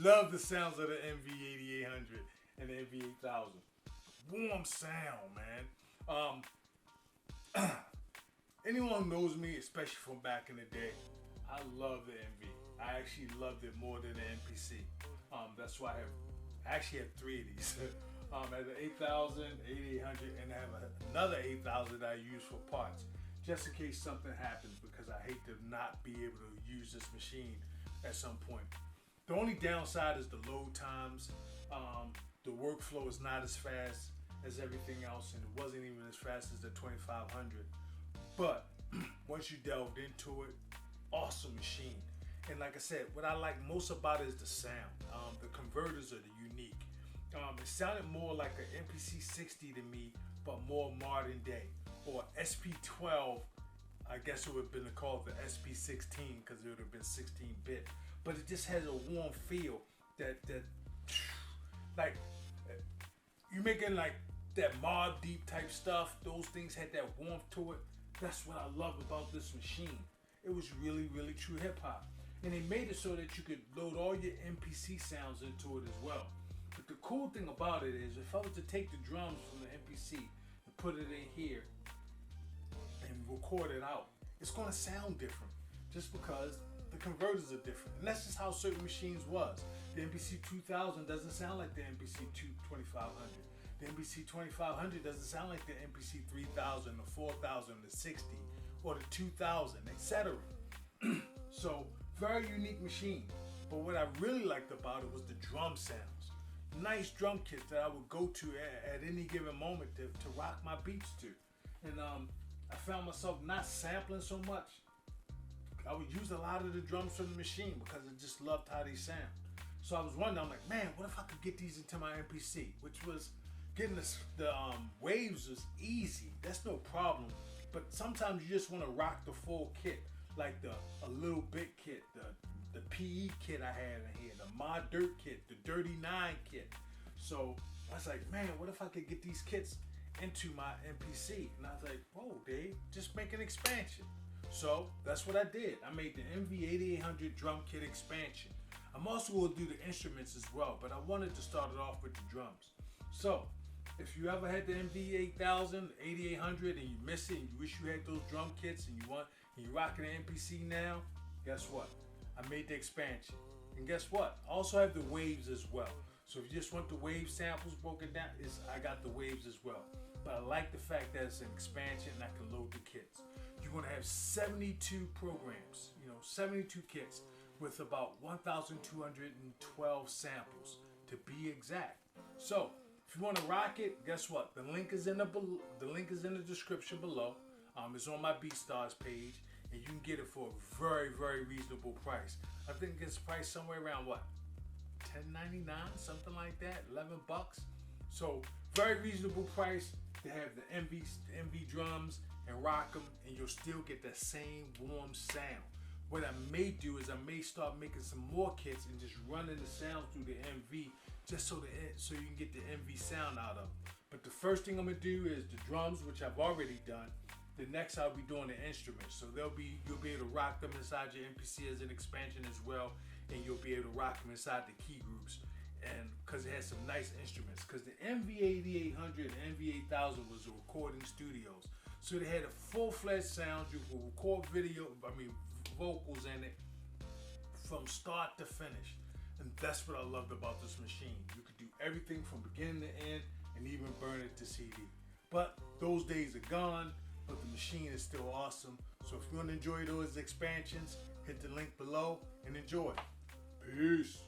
love the sounds of the MV8800 and the MV8000. Warm sound, man. Anyone who knows me, especially from back in the day, I love the MV. I actually loved it more than the MPC. That's why I actually have 3 of these. I have the 8000, 8800, and I have another 8000 that I use for parts, just in case something happens, because I hate to not be able to use this machine at some point. The only downside is the load times. The workflow is not as fast as everything else, and it wasn't even as fast as the 2500. But once you delved into it, awesome machine. And like I said, what I like most about it is the sound. The converters are unique. It sounded more like an MPC 60 to me, but more modern day. Or SP12, I guess it would have been called the SP16 because it would have been 16-bit. But it just has a warm feel that like, you making like that Mobb Deep type stuff. Those things had that warmth to it. That's what I love about this machine. It was really, really true hip hop. And they made it so that you could load all your MPC sounds into it as well. But the cool thing about it is, if I was to take the drums from the MPC and put it in here and record it out, it's gonna sound different just because the converters are different. And that's just how certain machines was. The MPC 2000 doesn't sound like the MPC 2500. The MPC 2500 doesn't sound like the MPC 3000, the 4000, the 60, or the 2000, etc. So, very unique machine. But what I really liked about it was the drum sounds. Nice drum kits that I would go to at any given moment to rock my beats to. And I found myself not sampling so much. I would use a lot of the drums from the machine because I just loved how they sound. So I was wondering, I'm like, man, what if I could get these into my MPC? Which was, getting the waves was easy. That's no problem. But sometimes you just want to rock the full kit, like a little bit kit, the PE kit I had in here, the Mod Dirt kit, the Dirty 9 kit. So I was like, man, what if I could get these kits into my MPC? And I was like, whoa, Dave, just make an expansion. So that's what I did. I made the MV8800 Drum Kit Expansion. I'm also going to do the instruments as well, but I wanted to start it off with the drums. So if you ever had the MV8000, 8800, and you miss it, and you wish you had those drum kits, and you're rocking an MPC now, guess what? I made the expansion. And guess what? I also have the waves as well. So if you just want the wave samples broken down, I got the waves as well. But I like the fact that it's an expansion and I can load the kits. You're going to have 72 programs, 72 kits with about 1,212 samples to be exact. So if you want to rock it, guess what? The link is in the description below. It's on my BeatStars page, and you can get it for a very, very reasonable price. I think it's priced somewhere around what? $10.99, something like that, 11 bucks. So very reasonable price to have the MV drums and rock them, and you'll still get that same warm sound. What I may do is I may start making some more kits and just running the sound through the MV, just so you can get the MV sound out of them. But the first thing I'm gonna do is the drums, which I've already done. The next I'll be doing the instruments, so you'll be able to rock them inside your MPC as an expansion as well, and you'll be able to rock them inside the key groups, and because it has some nice instruments. Because the MV8800 and MV8000 was the recording studios, so they had a full-fledged sound. You could record vocals in it from start to finish, and that's what I loved about this machine. You could do everything from beginning to end, and even burn it to CD. But those days are gone. But the machine is still awesome. So if you want to enjoy those expansions, hit the link below and enjoy. Peace.